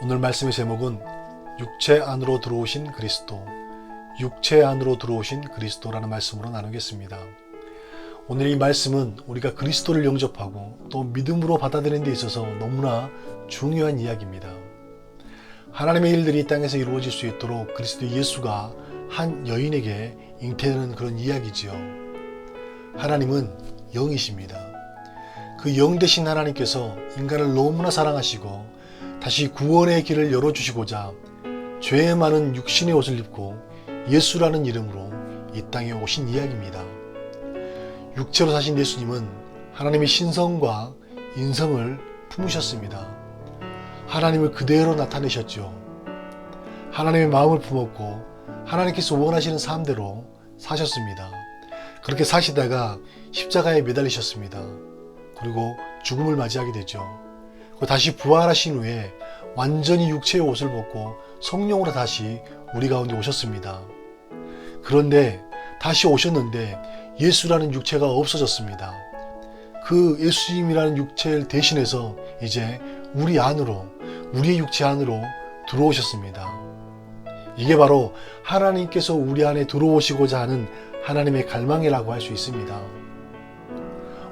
오늘 말씀의 제목은 육체 안으로 들어오신 그리스도, 육체 안으로 들어오신 그리스도라는 말씀으로 나누겠습니다. 오늘 이 말씀은 우리가 그리스도를 영접하고 또 믿음으로 받아들이는 데 있어서 너무나 중요한 이야기입니다. 하나님의 일들이 이 땅에서 이루어질 수 있도록 그리스도 예수가 한 여인에게 잉태하는 그런 이야기지요. 하나님은 영이십니다. 그 영 되신 하나님께서 인간을 너무나 사랑하시고 다시 구원의 길을 열어주시고자 죄에 많은 육신의 옷을 입고 예수라는 이름으로 이 땅에 오신 이야기입니다. 육체로 사신 예수님은 하나님의 신성과 인성을 품으셨습니다. 하나님을 그대로 나타내셨죠. 하나님의 마음을 품었고 하나님께서 원하시는 삶대로 사셨습니다. 그렇게 사시다가 십자가에 매달리셨습니다. 그리고 죽음을 맞이하게 되죠. 다시 부활하신 후에 완전히 육체의 옷을 벗고 성령으로 다시 우리 가운데 오셨습니다. 그런데 다시 오셨는데 예수라는 육체가 없어졌습니다. 그 예수님이라는 육체를 대신해서 이제 우리 안으로, 우리의 육체 안으로 들어오셨습니다. 이게 바로 하나님께서 우리 안에 들어오시고자 하는 하나님의 갈망이라고 할 수 있습니다.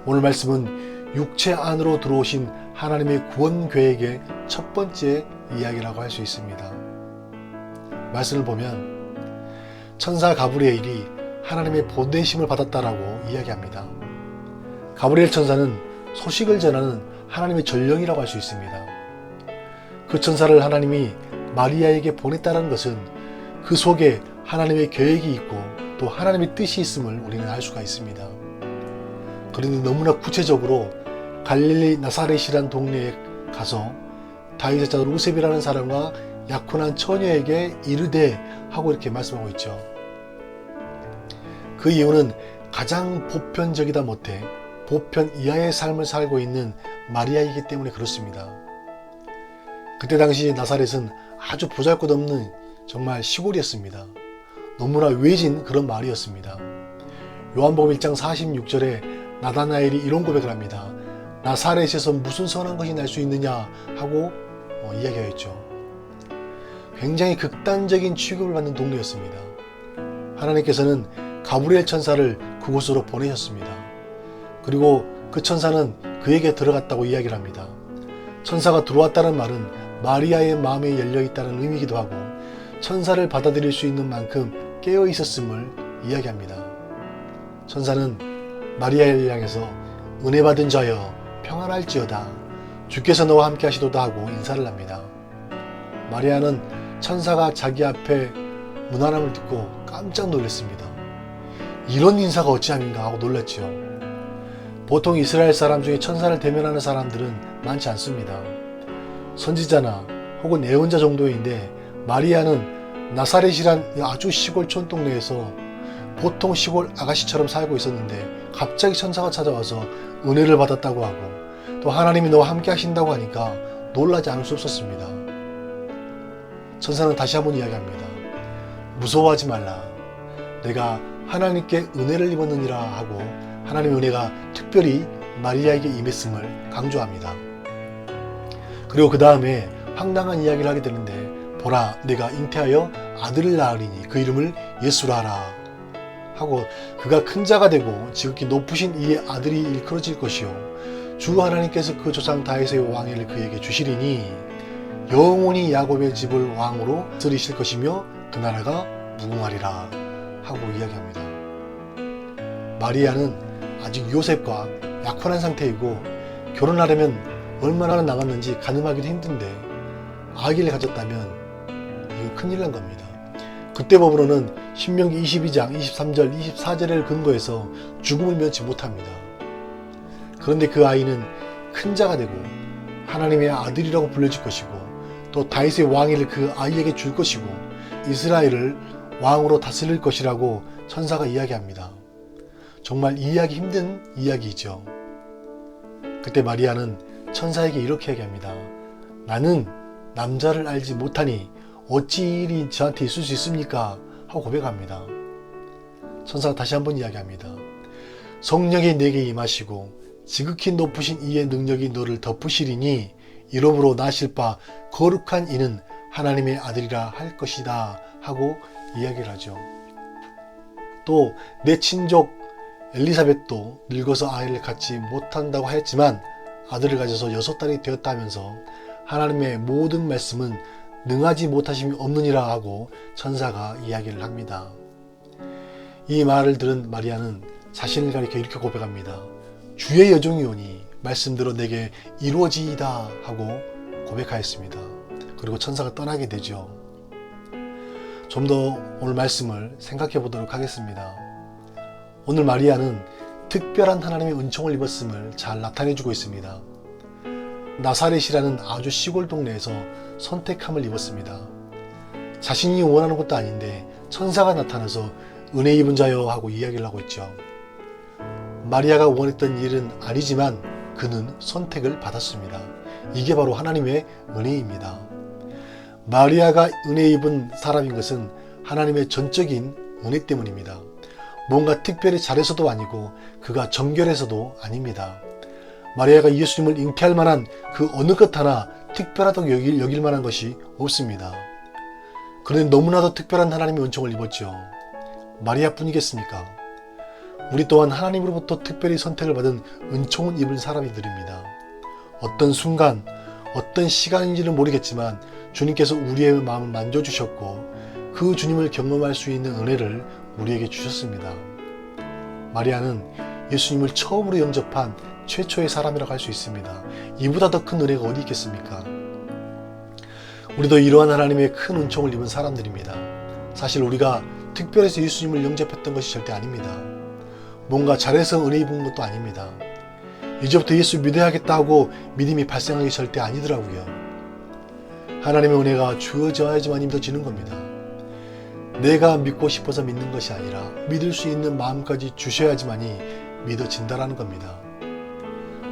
오늘 말씀은 육체 안으로 들어오신 하나님의 구원 계획의 첫 번째 이야기라고 할 수 있습니다. 말씀을 보면 천사 가브리엘이 하나님의 보내심을 받았다라고 이야기합니다. 가브리엘 천사는 소식을 전하는 하나님의 전령이라고 할 수 있습니다. 그 천사를 하나님이 마리아에게 보냈다는 것은 그 속에 하나님의 계획이 있고 또 하나님의 뜻이 있음을 우리는 알 수가 있습니다. 그런데 너무나 구체적으로 갈릴리 나사렛이란 동네에 가서 다윗의 자손 요셉이라는 사람과 약혼한 처녀에게 이르되 하고 이렇게 말씀하고 있죠. 그 이유는 가장 보편적이다 못해 보편 이하의 삶을 살고 있는 마리아이기 때문에 그렇습니다. 그때 당시 나사렛은 아주 보잘것없는 정말 시골이었습니다. 너무나 외진 그런 마을이었습니다. 요한복음 1장 46절에 나다나엘이 이런 고백을 합니다. 나사렛에서 무슨 선한 것이 날 수 있느냐 하고 이야기하였죠. 굉장히 극단적인 취급을 받는 동네였습니다. 하나님께서는 가브리엘 천사를 그곳으로 보내셨습니다. 그리고 그 천사는 그에게 들어갔다고 이야기를 합니다. 천사가 들어왔다는 말은 마리아의 마음에 열려있다는 의미이기도 하고 천사를 받아들일 수 있는 만큼 깨어 있었음을 이야기합니다. 천사는 마리아를 향해서 은혜 받은 자여 평안할지어다 주께서 너와 함께 하시도다 하고 인사를 합니다. 마리아는 천사가 자기 앞에 문안함을 듣고 깜짝 놀랐습니다. 이런 인사가 어찌함인가 하고 놀랐지요. 보통 이스라엘 사람 중에 천사를 대면하는 사람들은 많지 않습니다. 선지자나 혹은 예언자 정도인데 마리아는 나사렛이란 아주 시골촌 동네에서 보통 시골 아가씨처럼 살고 있었는데 갑자기 천사가 찾아와서 은혜를 받았다고 하고 또 하나님이 너와 함께 하신다고 하니까 놀라지 않을 수 없었습니다. 천사는 다시 한번 이야기합니다. 무서워하지 말라. 내가 하나님께 은혜를 입었느니라 하고 하나님의 은혜가 특별히 마리아에게 임했음을 강조합니다. 그리고 그 다음에 황당한 이야기를 하게 되는데 보라 내가 잉태하여 아들을 낳으리니 그 이름을 예수라 하라 하고 그가 큰 자가 되고 지극히 높으신 이의 아들이 일컬어질 것이요 주 하나님께서 그 조상 다윗의 왕위를 그에게 주시리니 영원히 야곱의 집을 왕으로 쓰리실 것이며 그 나라가 무궁하리라 하고 이야기합니다. 마리아는 아직 요셉과 약혼한 상태이고 결혼하려면 얼마나 남았는지 가늠하기도 힘든데 아기를 가졌다면 이거 큰일 난 겁니다. 그때 법으로는 신명기 22장 23절 24절을 근거해서 죽음을 면치 못합니다. 그런데 그 아이는 큰 자가 되고 하나님의 아들이라고 불려질 것이고 또 다윗의 왕위를 그 아이에게 줄 것이고 이스라엘을 왕으로 다스릴 것이라고 천사가 이야기합니다. 정말 이해하기 힘든 이야기이죠. 그때 마리아는 천사에게 이렇게 얘기합니다. 나는 남자를 알지 못하니 어찌 이 일이 저한테 있을 수 있습니까? 하고 고백합니다. 천사가 다시 한번 이야기합니다. 성령이 내게 임하시고 지극히 높으신 이의 능력이 너를 덮으시리니 이름으로 나실 바 거룩한 이는 하나님의 아들이라 할 것이다 하고 이야기를 하죠. 또 내 친족 엘리사벳도 늙어서 아이를 갖지 못한다고 하였지만 아들을 가져서 6달이 되었다면서 하나님의 모든 말씀은 능하지 못하심이 없느니라 하고 천사가 이야기를 합니다. 이 말을 들은 마리아는 자신을 가리켜 이렇게 고백합니다. 주의 여종이오니 말씀대로 내게 이루어지이다 하고 고백하였습니다. 그리고 천사가 떠나게 되죠. 좀 더 오늘 말씀을 생각해 보도록 하겠습니다. 오늘 마리아는 특별한 하나님의 은총을 입었음을 잘 나타내주고 있습니다. 나사렛이라는 아주 시골 동네에서 선택함을 입었습니다. 자신이 원하는 것도 아닌데 천사가 나타나서 은혜 입은 자여 하고 이야기를 하고 있죠. 마리아가 원했던 일은 아니지만 그는 선택을 받았습니다. 이게 바로 하나님의 은혜입니다. 마리아가 은혜 입은 사람인 것은 하나님의 전적인 은혜 때문입니다. 뭔가 특별히 잘해서도 아니고 그가 정결해서도 아닙니다. 마리아가 예수님을 잉태할 만한 그 어느 것 하나 특별하다고 여길 만한 것이 없습니다. 그런데 너무나도 특별한 하나님의 은총을 입었죠. 마리아뿐이겠습니까? 우리 또한 하나님으로부터 특별히 선택을 받은 은총을 입은 사람들입니다. 어떤 순간, 어떤 시간인지는 모르겠지만 주님께서 우리의 마음을 만져주셨고 그 주님을 경험할 수 있는 은혜를 우리에게 주셨습니다. 마리아는 예수님을 처음으로 영접한 최초의 사람이라고 할 수 있습니다. 이보다 더 큰 은혜가 어디 있겠습니까? 우리도 이러한 하나님의 큰 은총을 입은 사람들입니다. 사실 우리가 특별해서 예수님을 영접했던 것이 절대 아닙니다. 뭔가 잘해서 은혜 입은 것도 아닙니다. 이제부터 예수 믿어야겠다 하고 믿음이 발생하기 절대 아니더라고요. 하나님의 은혜가 주어져야지만 믿어지는 겁니다. 내가 믿고 싶어서 믿는 것이 아니라 믿을 수 있는 마음까지 주셔야지만이 믿어진다라는 겁니다.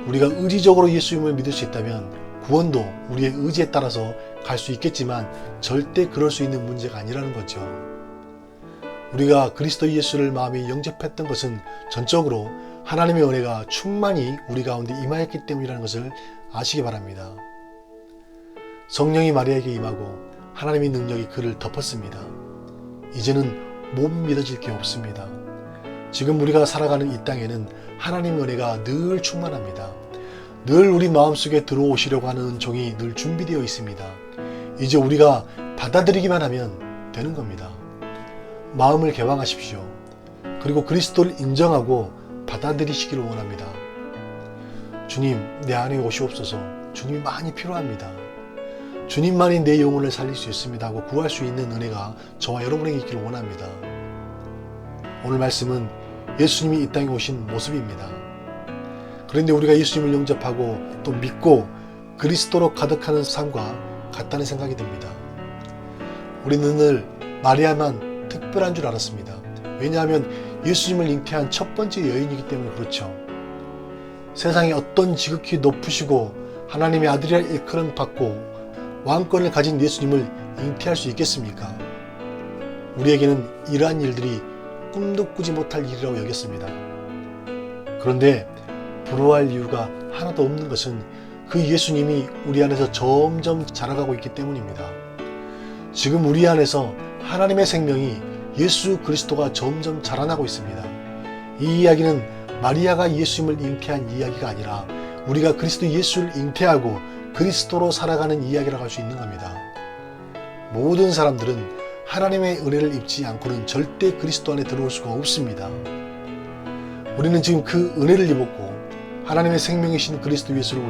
우리가 의지적으로 예수님을 믿을 수 있다면 구원도 우리의 의지에 따라서 갈 수 있겠지만 절대 그럴 수 있는 문제가 아니라는 거죠. 우리가 그리스도 예수를 마음에 영접했던 것은 전적으로 하나님의 은혜가 충만히 우리 가운데 임하였기 때문이라는 것을 아시기 바랍니다. 성령이 마리아에게 임하고 하나님의 능력이 그를 덮었습니다. 이제는 못 믿어질 게 없습니다. 지금 우리가 살아가는 이 땅에는 하나님의 은혜가 늘 충만합니다. 늘 우리 마음속에 들어오시려고 하는 은총이 늘 준비되어 있습니다. 이제 우리가 받아들이기만 하면 되는 겁니다. 마음을 개방하십시오. 그리고 그리스도를 인정하고 받아들이시기를 원합니다. 주님, 내 안에 오시옵소서. 주님이 많이 필요합니다. 주님만이 내 영혼을 살릴 수 있습니다 하고 구할 수 있는 은혜가 저와 여러분에게 있기를 원합니다. 오늘 말씀은 예수님이 이 땅에 오신 모습입니다. 그런데 우리가 예수님을 영접하고 또 믿고 그리스도로 가득하는 삶과 같다는 생각이 듭니다. 우리는 늘 마리아만 특별한 줄 알았습니다. 왜냐하면 예수님을 잉태한 첫 번째 여인이기 때문에 그렇죠. 세상에 어떤 지극히 높으시고 하나님의 아들이라 일컬음 받고 왕권을 가진 예수님을 잉태할 수 있겠습니까? 우리에게는 이러한 일들이 꿈도 꾸지 못할 일이라고 여겼습니다. 그런데 부러워할 이유가 하나도 없는 것은 그 예수님이 우리 안에서 점점 자라가고 있기 때문입니다. 지금 우리 안에서 하나님의 생명이 예수 그리스도가 점점 자라나고 있습니다. 이 이야기는 마리아가 예수님을 잉태한 이야기가 아니라 우리가 그리스도 예수를 잉태하고 그리스도로 살아가는 이야기라고 할 수 있는 겁니다. 모든 사람들은 하나님의 은혜를 입지 않고는 절대 그리스도 안에 들어올 수가 없습니다. 우리는 지금 그 은혜를 입었고 하나님의 생명이신 그리스도 예수를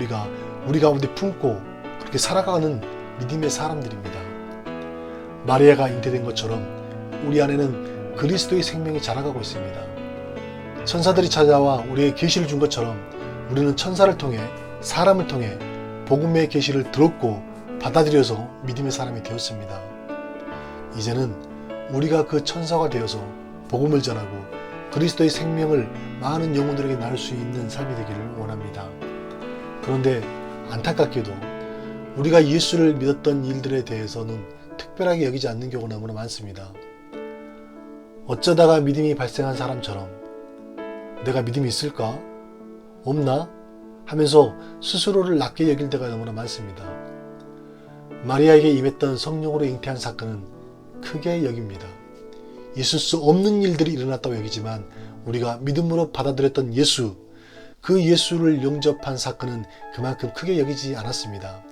우리 가운데 품고 그렇게 살아가는 믿음의 사람들입니다. 마리아가 잉태된 것처럼 우리 안에는 그리스도의 생명이 자라가고 있습니다. 천사들이 찾아와 우리에게 계시를 준 것처럼 우리는 천사를 통해 사람을 통해 복음의 계시를 들었고 받아들여서 믿음의 사람이 되었습니다. 이제는 우리가 그 천사가 되어서 복음을 전하고 그리스도의 생명을 많은 영혼들에게 나눌 수 있는 삶이 되기를 원합니다. 그런데 안타깝게도 우리가 예수를 믿었던 일들에 대해서는 특별하게 여기지 않는 경우가 너무나 많습니다. 어쩌다가 믿음이 발생한 사람처럼 내가 믿음이 있을까? 없나? 하면서 스스로를 낮게 여길 때가 너무나 많습니다. 마리아에게 임했던 성령으로 잉태한 사건은 크게 여깁니다. 있을 수 없는 일들이 일어났다고 여기지만 우리가 믿음으로 받아들였던 예수, 그 예수를 영접한 사건은 그만큼 크게 여기지 않았습니다.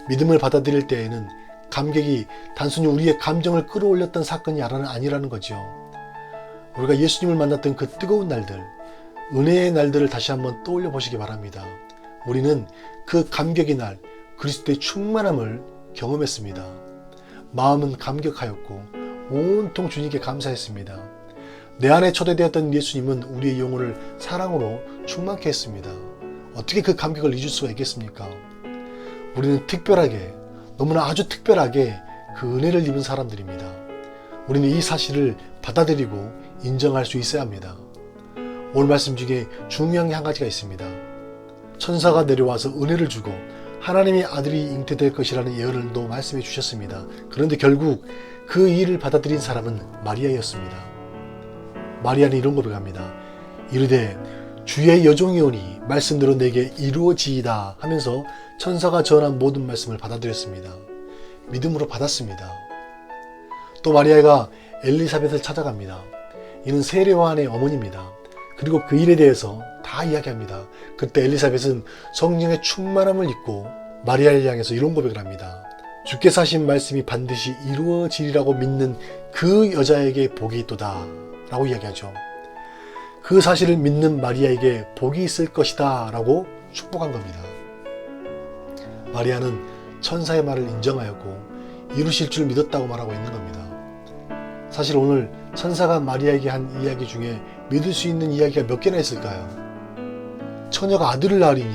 믿음을 받아들일 때에는 감격이 단순히 우리의 감정을 끌어올렸던 사건이 아니라는 거죠. 우리가 예수님을 만났던 그 뜨거운 날들, 은혜의 날들을 다시 한번 떠올려 보시기 바랍니다. 우리는 그 감격의 날, 그리스도의 충만함을 경험했습니다. 마음은 감격하였고 온통 주님께 감사했습니다. 내 안에 초대되었던 예수님은 우리의 영혼을 사랑으로 충만케 했습니다. 어떻게 그 감격을 잊을 수가 있겠습니까? 우리는 특별하게, 너무나 아주 특별하게 그 은혜를 입은 사람들입니다. 우리는 이 사실을 받아들이고 인정할 수 있어야 합니다. 오늘 말씀 중에 중요한 게 한 가지가 있습니다. 천사가 내려와서 은혜를 주고 하나님의 아들이 잉태될 것이라는 예언을 말씀해 주셨습니다. 그런데 결국 그 일을 받아들인 사람은 마리아였습니다. 마리아는 이런 고백합니다. 이르되 주의 여종이오니 말씀대로 내게 이루어지이다 하면서 천사가 전한 모든 말씀을 받아들였습니다. 믿음으로 받았습니다. 또 마리아가 엘리사벳을 찾아갑니다. 이는 세례요한의 어머니입니다. 그리고 그 일에 대해서 다 이야기합니다. 그때 엘리사벳은 성령의 충만함을 입고 마리아를 향해서 이런 고백을 합니다. 주께서 하신 말씀이 반드시 이루어지리라고 믿는 그 여자에게 복이 있도다 라고 이야기하죠. 그 사실을 믿는 마리아에게 복이 있을 것이다 라고 축복한 겁니다. 마리아는 천사의 말을 인정하였고 이루실 줄 믿었다고 말하고 있는 겁니다. 사실 오늘 천사가 마리아에게 한 이야기 중에 믿을 수 있는 이야기가 몇 개나 있을까요? 처녀가 아들을 낳으리니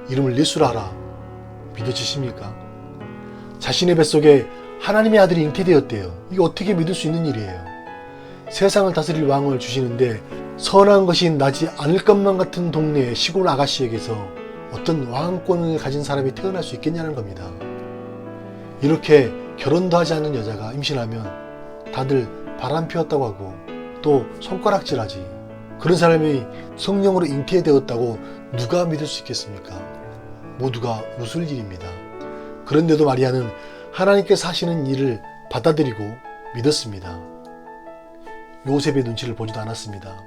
이름을 예수라 하라. 믿어지십니까? 자신의 뱃속에 하나님의 아들이 잉태되었대요. 이게 어떻게 믿을 수 있는 일이에요? 세상을 다스릴 왕을 주시는데 선한 것이 나지 않을 것만 같은 동네의 시골 아가씨에게서 어떤 왕권을 가진 사람이 태어날 수 있겠냐는 겁니다. 이렇게 결혼도 하지 않는 여자가 임신하면 다들 바람 피웠다고 하고 또 손가락질하지. 그런 사람이 성령으로 잉태되었다고 누가 믿을 수 있겠습니까? 모두가 웃을 일입니다. 그런데도 마리아는 하나님께서 하시는 일을 받아들이고 믿었습니다. 요셉의 눈치를 보지도 않았습니다.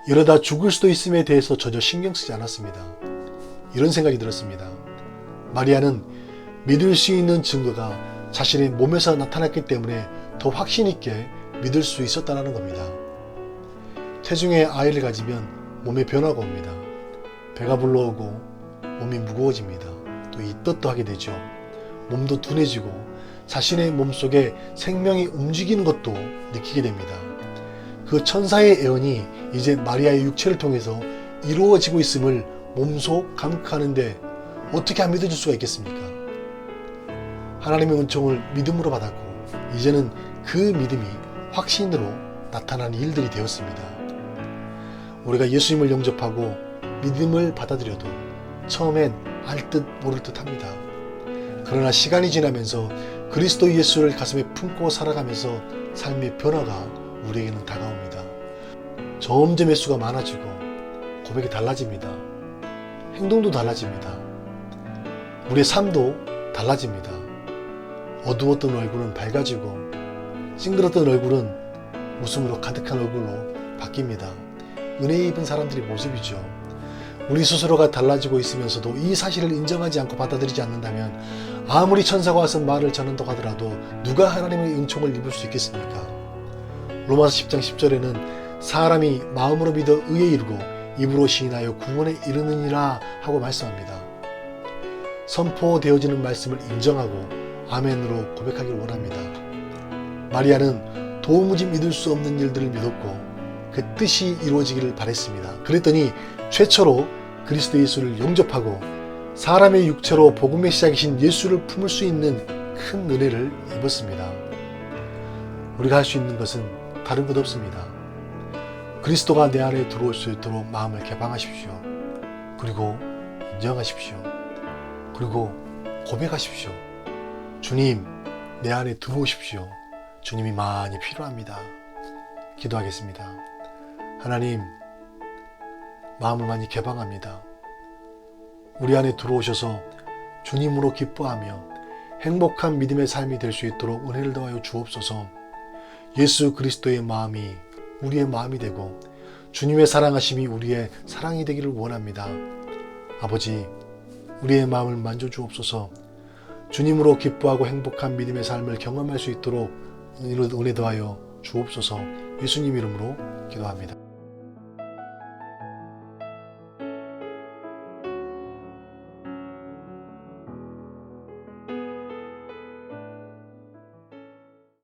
이러다 죽을 수도 있음에 대해서 전혀 신경 쓰지 않았습니다. 이런 생각이 들었습니다. 마리아는 믿을 수 있는 증거가 자신의 몸에서 나타났기 때문에 더 확신 있게 믿을 수 있었다는 겁니다. 체중에 아이를 가지면 몸에 변화가 옵니다. 배가 불러오고 몸이 무거워집니다. 또 이떳도 하게 되죠. 몸도 둔해지고 자신의 몸속에 생명이 움직이는 것도 느끼게 됩니다. 그 천사의 예언이 이제 마리아의 육체를 통해서 이루어지고 있음을 몸소 감격하는데 어떻게 안 믿어줄 수가 있겠습니까? 하나님의 은총을 믿음으로 받았고 이제는 그 믿음이 확신으로 나타나는 일들이 되었습니다. 우리가 예수님을 영접하고 믿음을 받아들여도 처음엔 알 듯 모를 듯 합니다. 그러나 시간이 지나면서 그리스도 예수를 가슴에 품고 살아가면서 삶의 변화가 우리에게는 다가옵니다. 점점 횟수가 많아지고 고백이 달라집니다. 행동도 달라집니다. 우리의 삶도 달라집니다. 어두웠던 얼굴은 밝아지고 찡그렸던 얼굴은 웃음으로 가득한 얼굴로 바뀝니다. 은혜 입은 사람들의 모습이죠. 우리 스스로가 달라지고 있으면서도 이 사실을 인정하지 않고 받아들이지 않는다면 아무리 천사가 와서 말을 전한다고 하더라도 누가 하나님의 은총을 입을 수 있겠습니까? 로마서 10장 10절에는 사람이 마음으로 믿어 의에 이르고 입으로 시인하여 구원에 이르느니라 하고 말씀합니다. 선포되어지는 말씀을 인정하고 아멘으로 고백하기를 원합니다. 마리아는 도무지 믿을 수 없는 일들을 믿었고 그 뜻이 이루어지기를 바랬습니다. 그랬더니 최초로 그리스도 예수를 영접하고 사람의 육체로 복음의 시작이신 예수를 품을 수 있는 큰 은혜를 입었습니다. 우리가 할 수 있는 것은 다른 것 없습니다. 그리스도가 내 안에 들어올 수 있도록 마음을 개방하십시오. 그리고 인정하십시오. 그리고 고백하십시오. 주님, 내 안에 들어오십시오. 주님이 많이 필요합니다. 기도하겠습니다. 하나님, 마음을 많이 개방합니다. 우리 안에 들어오셔서 주님으로 기뻐하며 행복한 믿음의 삶이 될 수 있도록 은혜를 더하여 주옵소서. 예수 그리스도의 마음이 우리의 마음이 되고 주님의 사랑하심이 우리의 사랑이 되기를 원합니다. 아버지, 우리의 마음을 만져주옵소서. 주님으로 기뻐하고 행복한 믿음의 삶을 경험할 수 있도록 은혜 더하여 주옵소서. 예수님 이름으로 기도합니다.